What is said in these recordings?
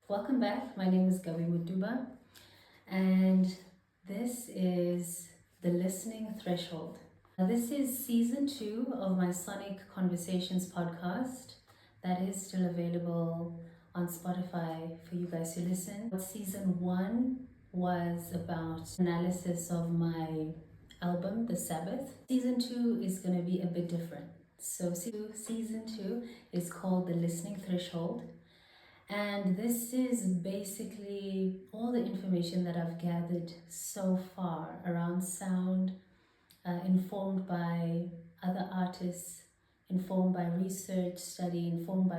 Welcome back. My name is Gabi Motuba, and this is the Listening Threshold. This is season 2 of my Sonic Conversations podcast that is still available on Spotify for you guys to listen. Season 1 was about analysis of my album, The Sabbath. Season 2 is going to be a bit different. So, season 2 is called The Listening Threshold. And this is basically all the information that I've gathered so far around sound, informed by other artists, informed by research, study, informed by,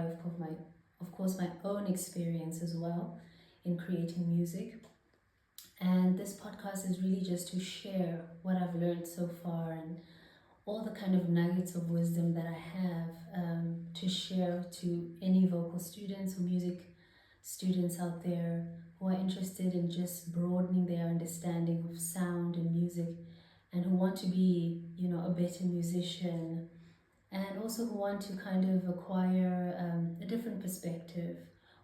of course, my own experience as well in creating music. And this podcast is really just to share what I've learned so far and all the kind of nuggets of wisdom that I have to share to any vocal students or music students out there who are interested in just broadening their understanding of sound and music, and who want to be, a better musician, and also who want to kind of acquire a different perspective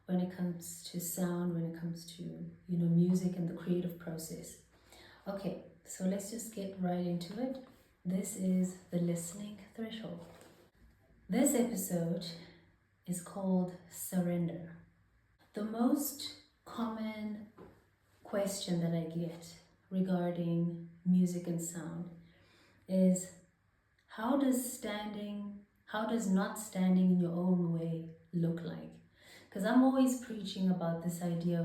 when it comes to sound, when it comes to, music and the creative process. Okay, so let's just get right into it. This is the Listening Threshold. This episode is called Surrender. The most common question that I get regarding music and sound is how does not standing in your own way look like? Because I'm always preaching about this idea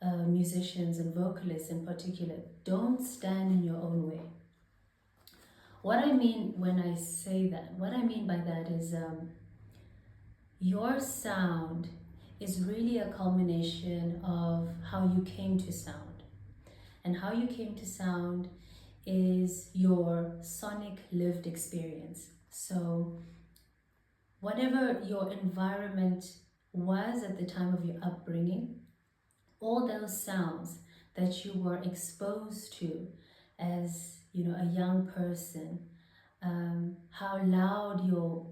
of musicians and vocalists in particular, don't stand in your own way. What I mean when I say that, what I mean by that is your sound is really a culmination of how you came to sound. And how you came to sound is your sonic lived experience. So whatever your environment was at the time of your upbringing, all those sounds that you were exposed to as a young person, how loud your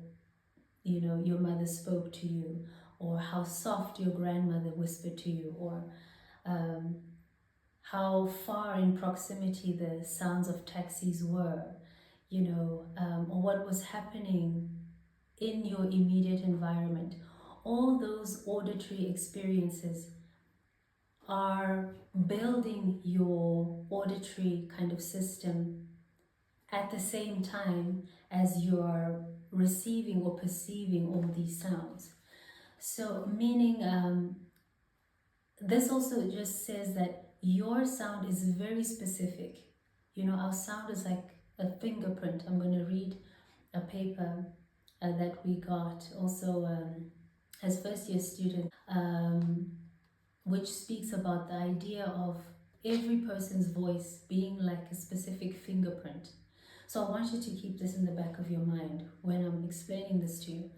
mother spoke to you, or how soft your grandmother whispered to you, or how far in proximity the sounds of taxis were, or what was happening in your immediate environment. All those auditory experiences are building your auditory kind of system at the same time as you're receiving or perceiving all these sounds. So meaning this also just says that your sound is very specific. Our sound is like a fingerprint. I'm going to read a paper that we got also as first year student, which speaks about the idea of every person's voice being like a specific fingerprint. So I want you to keep this in the back of your mind when I'm explaining this to you.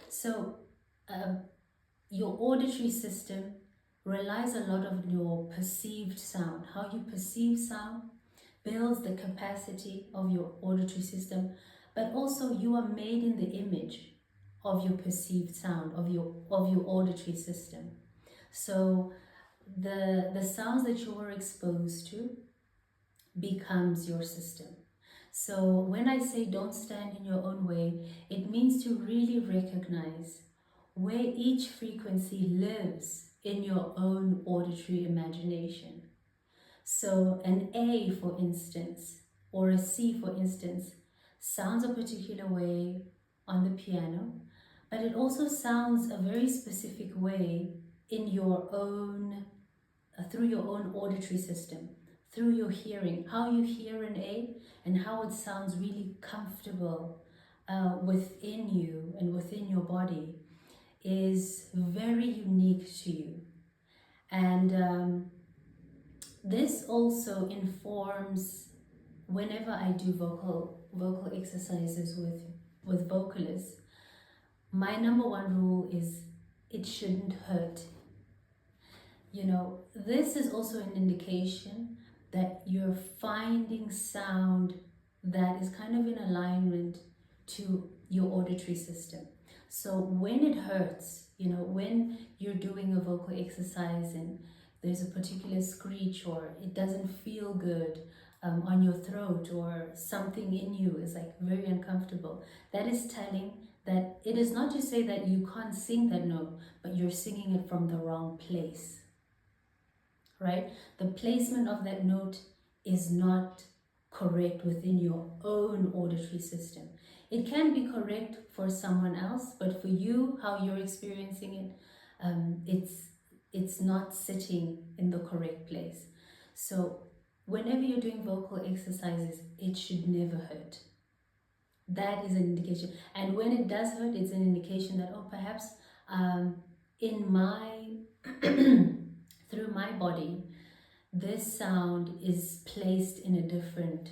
So your auditory system relies a lot on your perceived sound. How you perceive sound builds the capacity of your auditory system, but also you are made in the image of your perceived sound, of your auditory system. So the sounds that you were exposed to becomes your system. So when I say don't stand in your own way, it means to really recognize where each frequency lives in your own auditory imagination. So an A, for instance, or a C, for instance, sounds a particular way on the piano, but it also sounds a very specific way in your own, through your own auditory system, through your hearing, how you hear an A and how it sounds really comfortable within you and within your body is very unique to you. And this also informs whenever I do vocal exercises with vocalists. My number one rule is it shouldn't hurt. This is also an indication that you're finding sound that is kind of in alignment to your auditory system. So when it hurts, You know, when you're doing a vocal exercise and there's a particular screech or it doesn't feel good on your throat, or something in you is like very uncomfortable, that is telling that it is not to say that you can't sing that note, but you're singing it from the wrong place, right? The placement of that note is not correct within your own auditory system. It can be correct for someone else, but for you, how you're experiencing it, it's not sitting in the correct place. So whenever you're doing vocal exercises, it should never hurt. That is an indication. And when it does hurt, it's an indication that, oh, perhaps in my through my body, this sound is placed in a different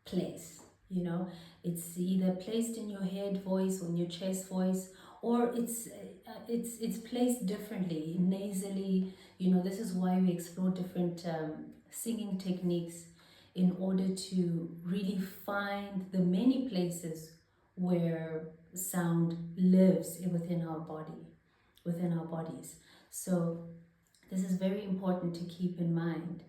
place. You know, it's either placed in your head voice or in your chest voice, or it's placed differently, nasally. You know, this is why we explore different singing techniques in order to really find the many places where sound lives within our body, within our bodies. So this is very important to keep in mind.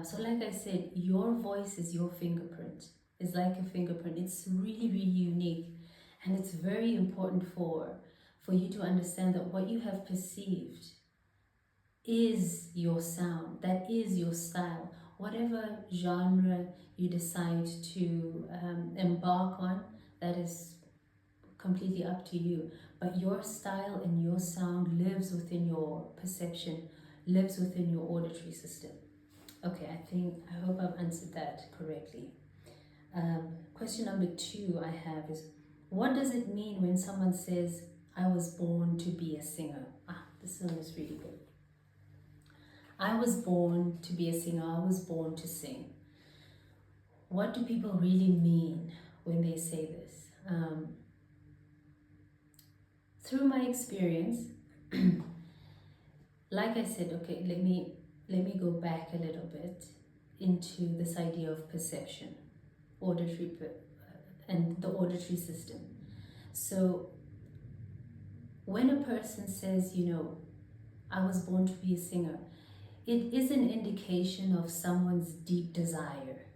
So like I said, your voice is your fingerprint. It's like a fingerprint. It's really, really unique. And it's very important for you to understand that what you have perceived is your sound. That is your style. Whatever genre you decide to embark on, that is completely up to you. But your style and your sound lives within your perception, lives within your auditory system. Okay, I hope I've answered that correctly. Question number 2 I have is, what does it mean when someone says, I was born to be a singer? This one is really good. I was born to be a singer. I was born to sing. What do people really mean when they say this? Through my experience, like I said, okay, let me go back a little bit into this idea of perception, auditory, and the auditory system. So when a person says, you know, I was born to be a singer, it is an indication of someone's deep desire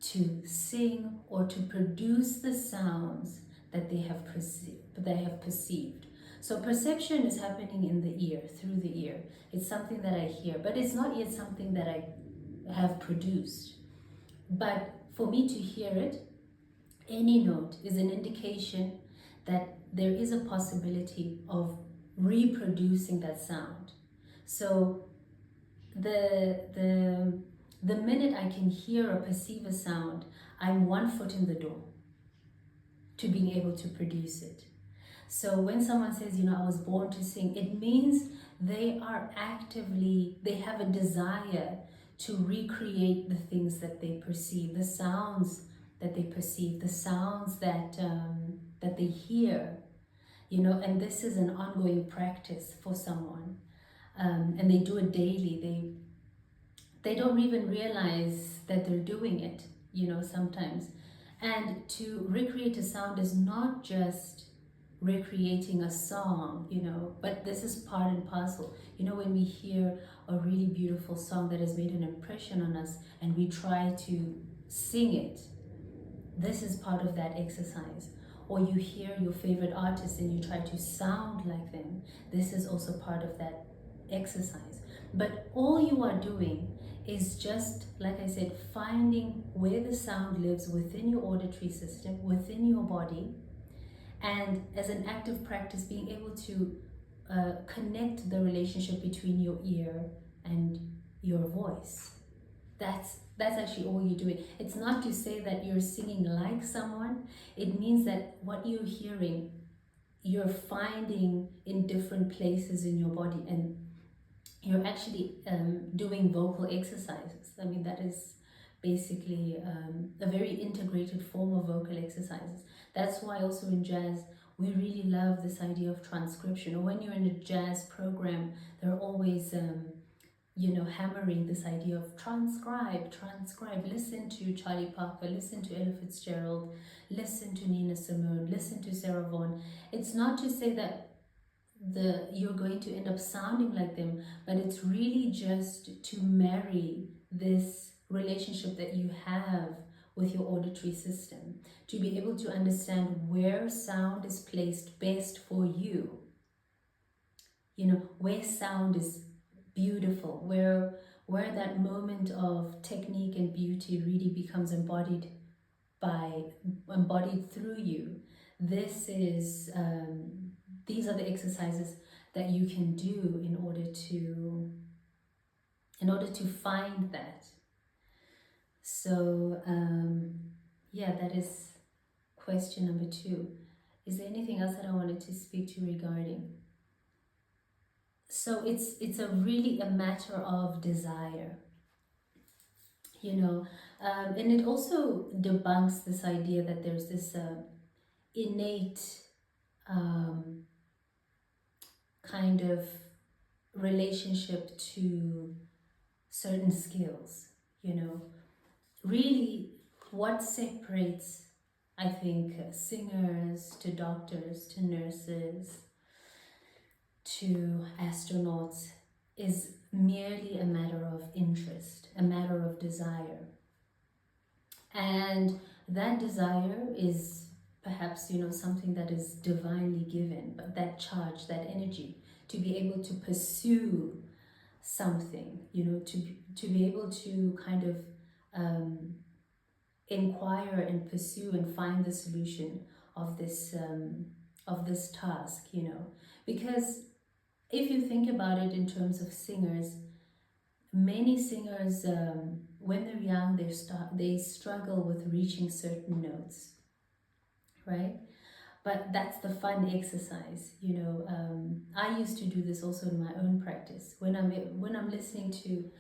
to sing or to produce the sounds that they have perceived. So perception is happening in the ear, through the ear. It's something that I hear, but it's not yet something that I have produced. But for me to hear it, any note is an indication that there is a possibility of reproducing that sound. So the minute I can hear or perceive a sound, I'm 1 foot in the door to being able to produce it. So when someone says, you know, I was born to sing, it means they have a desire to recreate the things that they perceive, the sounds that they perceive, the sounds that they hear, you know, and this is an ongoing practice for someone. And they do it daily. They don't even realize that they're doing it, you know, sometimes. And to recreate a sound is not just recreating a song, you know, but this is part and parcel. You know, when we hear a really beautiful song that has made an impression on us and we try to sing it, this is part of that exercise. Or you hear your favorite artist and you try to sound like them, this is also part of that exercise. But all you are doing is just, like I said, finding where the sound lives within your auditory system, within your body, and as an active practice, being able to connect the relationship between your ear and your voice. That's actually all you're doing. It's not to say that you're singing like someone. It means that what you're hearing, you're finding in different places in your body, and you're actually doing vocal exercises. I mean, that is basically a very integrated form of vocal exercises. That's why also in jazz, we really love this idea of transcription. Or when you're in a jazz program, they're always, you know, hammering this idea of transcribe. Listen to Charlie Parker, listen to Ella Fitzgerald, listen to Nina Simone, listen to Sarah Vaughan. It's not to say that you're going to end up sounding like them, but it's really just to marry this relationship that you have with your auditory system, to be able to understand where sound is placed best for you, where sound is beautiful, where that moment of technique and beauty really becomes embodied through you. This is these are the exercises that you can do in order to find that. So yeah, that is question number 2. Is there anything else that I wanted to speak to regarding? So it's really a matter of desire, and it also debunks this idea that there's this innate kind of relationship to certain skills. Really, what separates, I think, singers to doctors to nurses to astronauts is merely a matter of interest, a matter of desire. And that desire is perhaps, something that is divinely given, but that charge, that energy to be able to pursue something, to be able to kind of inquire and pursue and find the solution of this task, because if you think about it in terms of singers, many singers, when they're young, they struggle with reaching certain notes, right? But that's the fun exercise, I used to do this also in my own practice. When I'm listening to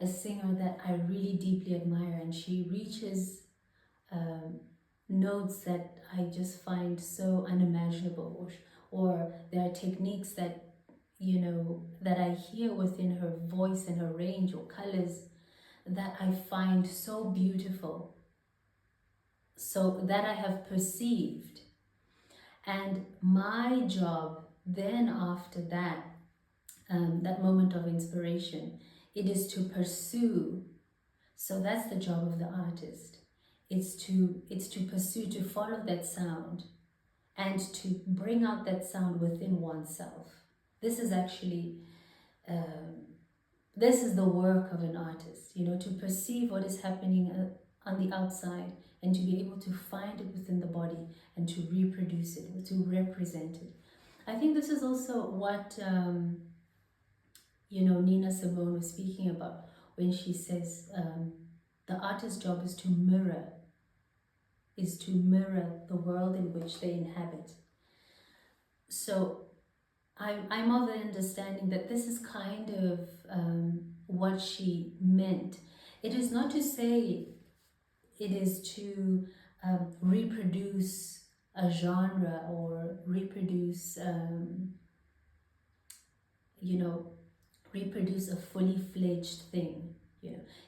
a singer that I really deeply admire, and she reaches notes that I just find so unimaginable, or there are techniques that that I hear within her voice and her range or colors that I find so beautiful, so that I have perceived. And my job then, after that, that moment of inspiration, it is to pursue. So that's the job of the artist. It's to pursue, to follow that sound, and to bring out that sound within oneself. This is actually, this is the work of an artist, to perceive what is happening on the outside, and to be able to find it within the body and to reproduce it, to represent it. I think this is also what, Nina Simone was speaking about when she says the artist's job is to mirror the world in which they inhabit. So I'm of the understanding that this is kind of what she meant. It is not to say it is to reproduce a genre or reproduce, reproduce a fully fledged thing.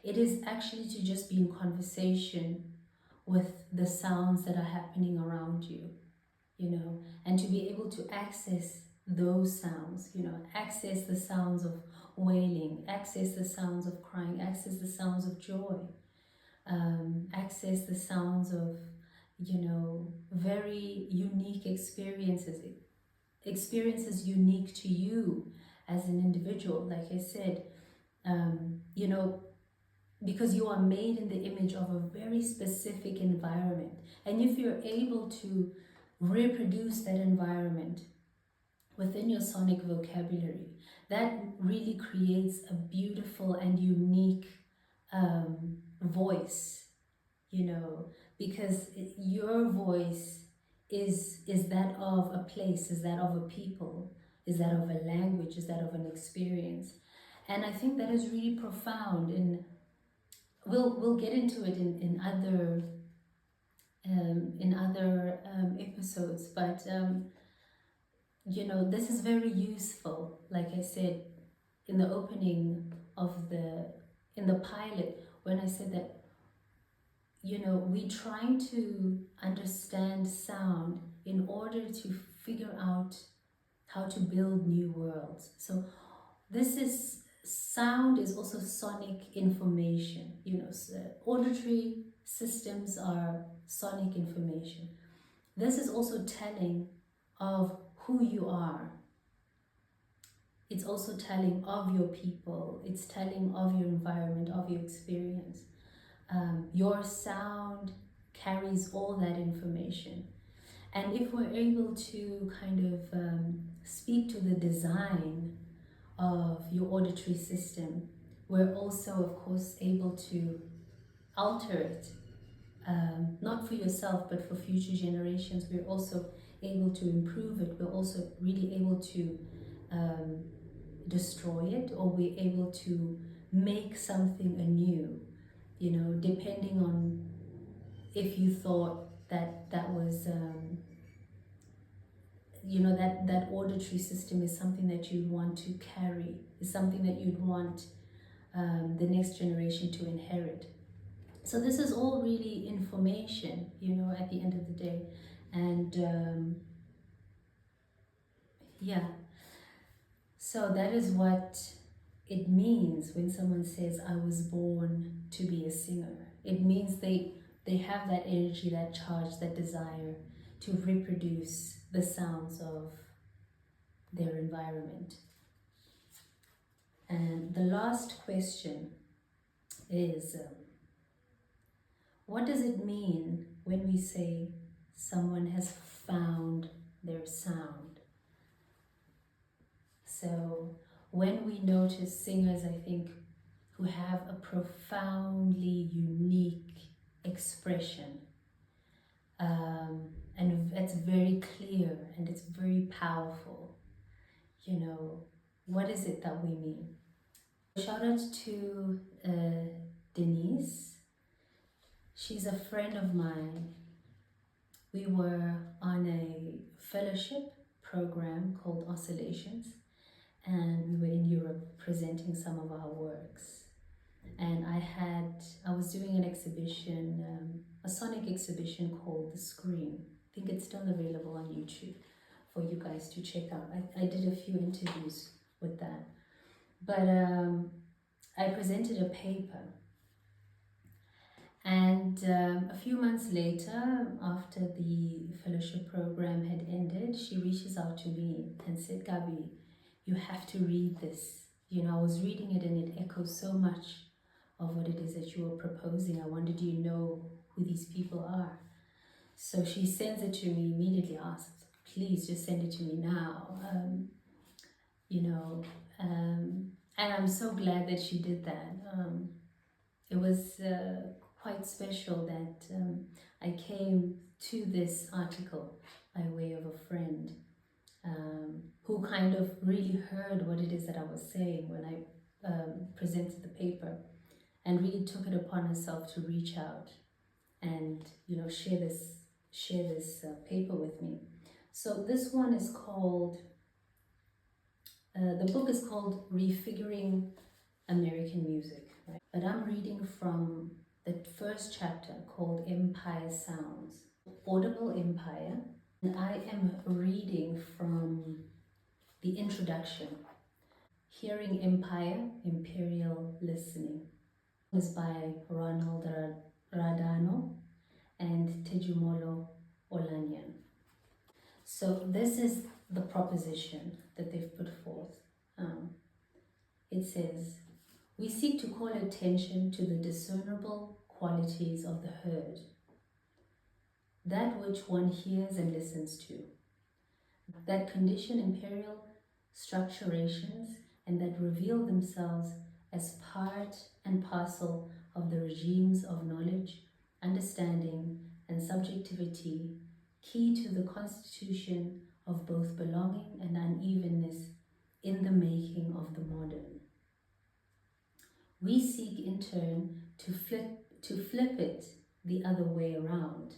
It is actually to just be in conversation with the sounds that are happening around you, and to be able to access those sounds, access the sounds of wailing, access the sounds of crying, access the sounds of joy, access the sounds of, very unique experiences unique to you as an individual. Like I said, because you are made in the image of a very specific environment. And if you're able to reproduce that environment within your sonic vocabulary, that really creates a beautiful and unique voice, because your voice is that of a place, is that of a people, is that of a language, is that of an experience. And I think that is really profound, and we'll get into it in other episodes, but this is very useful. Like I said in the opening of in the pilot, when I said that we trying to understand sound in order to figure out how to build new worlds. So this is sound is also sonic information. Auditory systems are sonic information. This is also telling of who you are. It's also telling of your people. It's telling of your environment, of your experience. Your sound carries all that information. And if we're able to kind of speak to the design of your auditory system, we're also, of course, able to alter it, not for yourself, but for future generations. We're also able to improve it. We're also really able to destroy it, or we're able to make something anew, depending on if you thought that was that auditory system is something that you'd want to carry, is something that you'd want the next generation to inherit. So this is all really information, at the end of the day. And yeah, so that is what it means when someone says, I was born to be a singer. It means they have that energy, that charge, that desire to reproduce the sounds of their environment. And the last question is, what does it mean when we say someone has found their sound? So when we notice singers, I think, who have a profoundly unique expression, and it's very clear and it's very powerful, what is it that we mean? Shout out to Denise. She's a friend of mine. We were on a fellowship program called Oscillations, and we were in Europe presenting some of our works. And I was doing an exhibition, a sonic exhibition called The Scream. I think it's still available on YouTube for you guys to check out. I did a few interviews with that. But I presented a paper. And a few months later, after the fellowship program had ended, she reaches out to me and said, Gabi, you have to read this. I was reading it and it echoes so much of what it is that you were proposing. I wondered, do you know who these people are? So she sends it to me, immediately asked, please just send it to me now. And I'm so glad that she did that. It was quite special that I came to this article by way of a friend who kind of really heard what it is that I was saying when I presented the paper, and really took it upon herself to reach out and share this paper with me. So this one is called, the book is called Refiguring American Music, right? But I'm reading from the first chapter called Empire Sounds, Audible Empire. And I am reading from the introduction, Hearing Empire, Imperial Listening. It's by Ronald Radano and Tejumolo Olanyan. So this is the proposition that they've put forth. It says, we seek to call attention to the discernible qualities of the herd, that which one hears and listens to, that condition imperial structurations and that reveal themselves as part and parcel of the regimes of knowledge, understanding, and subjectivity, key to the constitution of both belonging and unevenness in the making of the modern. We seek in turn to flip it the other way around,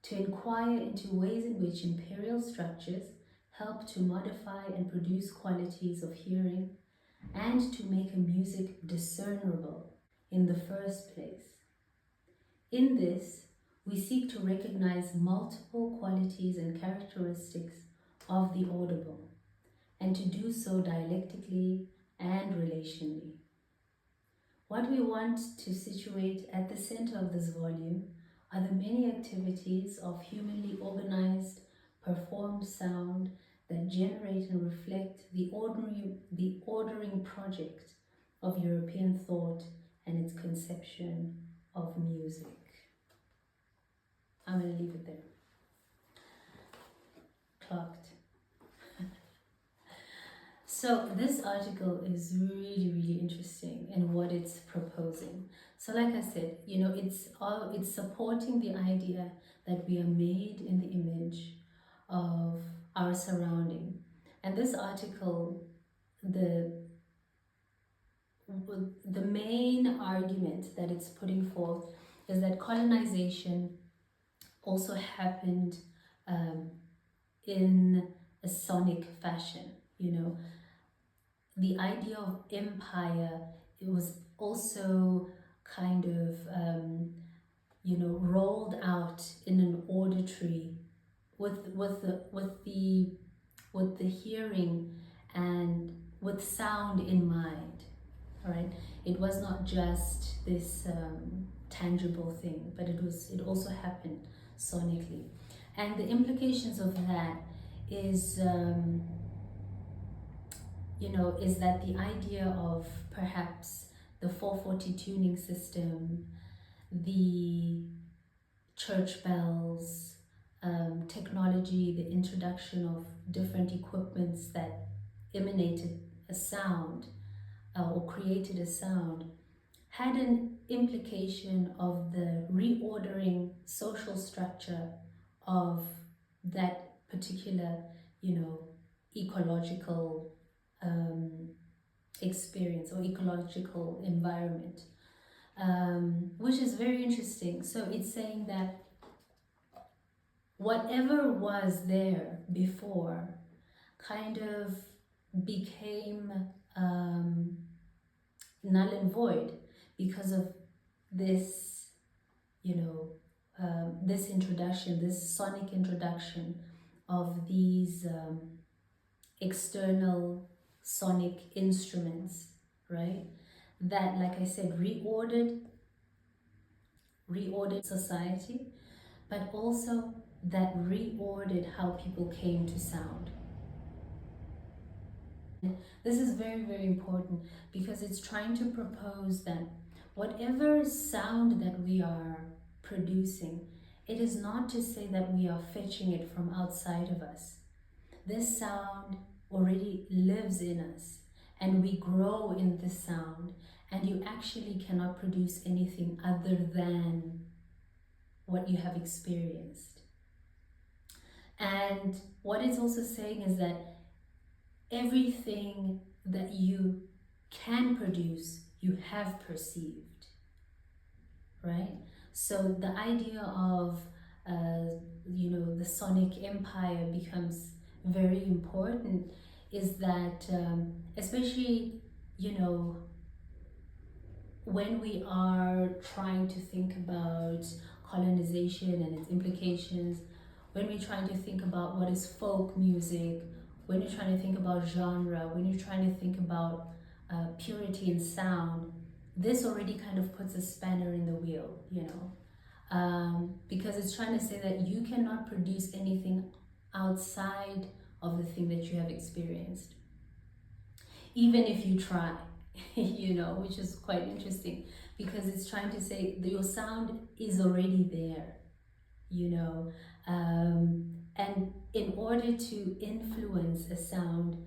to inquire into ways in which imperial structures help to modify and produce qualities of hearing and to make a music discernible in the first place. In this, we seek to recognize multiple qualities and characteristics of the audible, and to do so dialectically and relationally. What we want to situate at the center of this volume are the many activities of humanly organized, performed sound that generate and reflect the ordering project of European thought and its conception of music. I'm going to leave it there. Clocked. So this article is really, really interesting in what it's proposing. So like I said, it's supporting the idea that we are made in the image of our surrounding. And this article, the main argument that it's putting forth is that colonization also happened in a sonic fashion. The idea of empire, it was also kind of rolled out in an auditory with the hearing and with sound in mind. All right, it was not just this tangible thing, but it also happened sonically, and the implications of that is is that the idea of perhaps the 440 tuning system, the church bells, technology, the introduction of different equipments that emanated a sound or created a sound, had an implication of the reordering social structure of that particular, ecological experience or ecological environment, which is very interesting. So it's saying that whatever was there before kind of became null and void because of this, this introduction, this sonic introduction of these external sonic instruments, right? That, like I said, reordered society, but also that reordered how people came to sound. This is very, very important because it's trying to propose that whatever sound that we are producing, it is not to say that we are fetching it from outside of us. This sound already lives in us, and we grow in this sound, and you actually cannot produce anything other than what you have experienced. And what it's also saying is that everything that you can produce, you have perceived, right? So the idea of the sonic empire becomes very important, is that especially when we are trying to think about colonization and its implications, when we're trying to think about what is folk music, when you're trying to think about genre, when you're trying to think about purity in sound, this already kind of puts a spanner in the wheel, because it's trying to say that you cannot produce anything outside of the thing that you have experienced, even if you try, which is quite interesting, because it's trying to say that your sound is already there, and in order to influence a sound,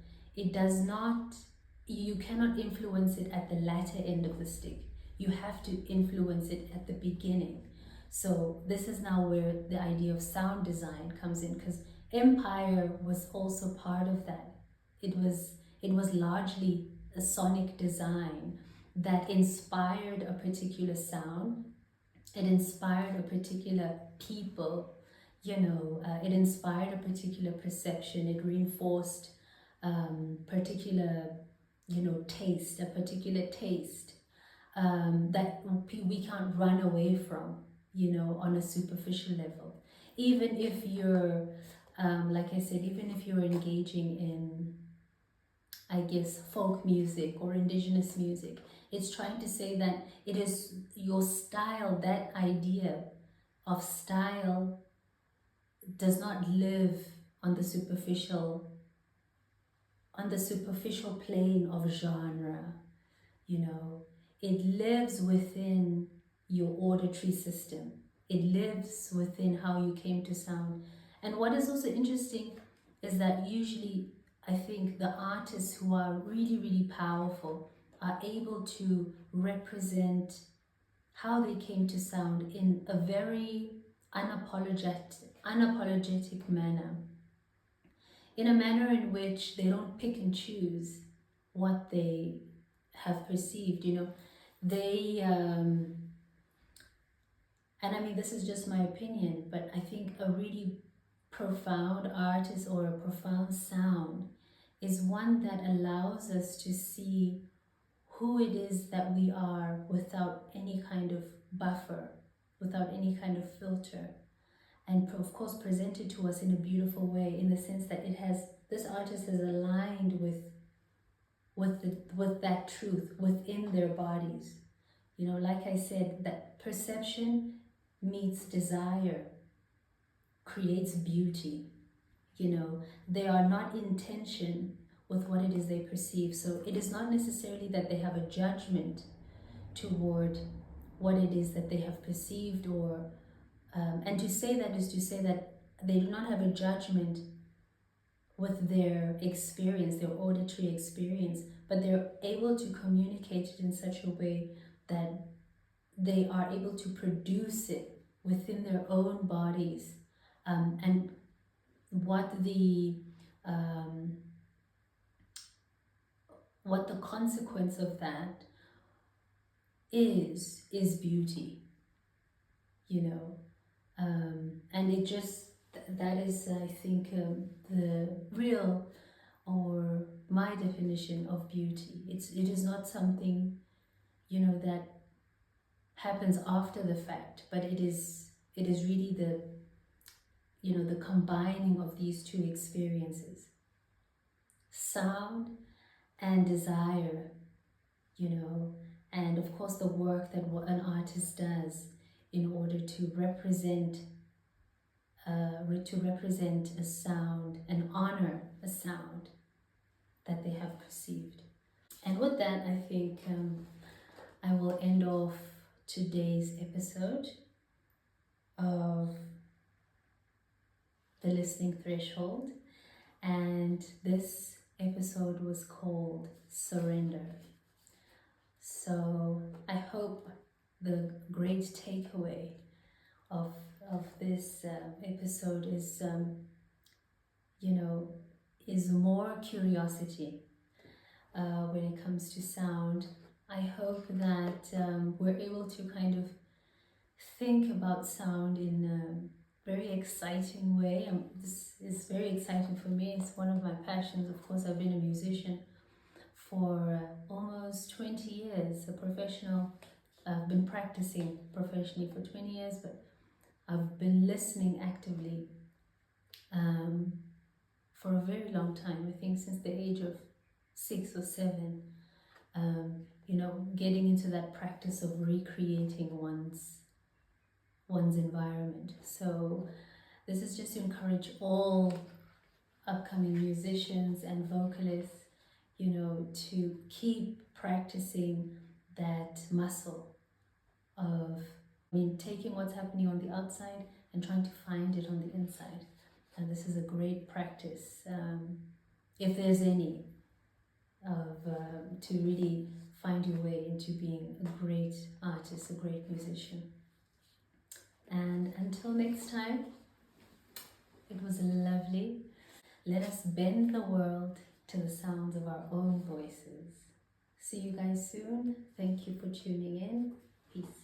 you cannot influence it at the latter end of the stick. You have to influence it at the beginning. So this is now where the idea of sound design comes in, because empire was also part of that. It was largely a sonic design that inspired a particular sound. It inspired a particular people, it inspired a particular perception. It reinforced particular, taste, a particular taste that we can't run away from, on a superficial level. Even if you're, like I said, even if you're engaging in I guess, folk music or indigenous music. It's trying to say that it is your style, that idea of style does not live on the superficial plane of genre, you know. It lives within your auditory system. It lives within how you came to sound. And what is also interesting is that usually I think the artists who are really, really powerful are able to represent how they came to sound in a very unapologetic manner, in a manner in which they don't pick and choose what they have perceived, you know. They and I mean, this is just my opinion, but I think a really profound artist or a profound sound is one that allows us to see who it is that we are without any kind of buffer, without any kind of filter, and of course presented to us in a beautiful way, in the sense that it has, this artist is aligned with that truth within their bodies. You know, like I said, that perception meets desire creates beauty. You know, they are not in tension with what it is they perceive. So it is not necessarily that they have a judgment toward what it is that they have perceived, or and to say that is to say that they do not have a judgment with their experience, their auditory experience, but they're able to communicate it in such a way that they are able to produce it within their own bodies. And what the consequence of that is beauty, you know. And it just, that is, I think, the real, or my definition of beauty. It is not something, you know, that happens after the fact, but it is really the, you know, the combining of these two experiences, sound and desire, you know, and of course the work that an artist does in order to represent a sound and honor a sound that they have perceived. And with that, I think I will end off today's episode of The Listening Threshold. And this episode was called Surrender. So I hope the great takeaway of this episode is, you know, is more curiosity when it comes to sound. I hope that we're able to kind of think about sound in a very exciting way. This is very exciting for me. It's one of my passions. Of course, I've been a musician for almost 20 years, a professional. I've been practicing professionally for 20 years, but I've been listening actively for a very long time. I think since the age of 6 or 7, you know, getting into that practice of recreating one's environment. So this is just to encourage all upcoming musicians and vocalists, you know, to keep practicing that muscle of, I mean, taking what's happening on the outside and trying to find it on the inside. And this is a great practice, if there's any, of to really find your way into being a great artist, a great musician. And until next time, it was lovely. Let us bend the world to the sounds of our own voices. See you guys soon. Thank you for tuning in. Peace.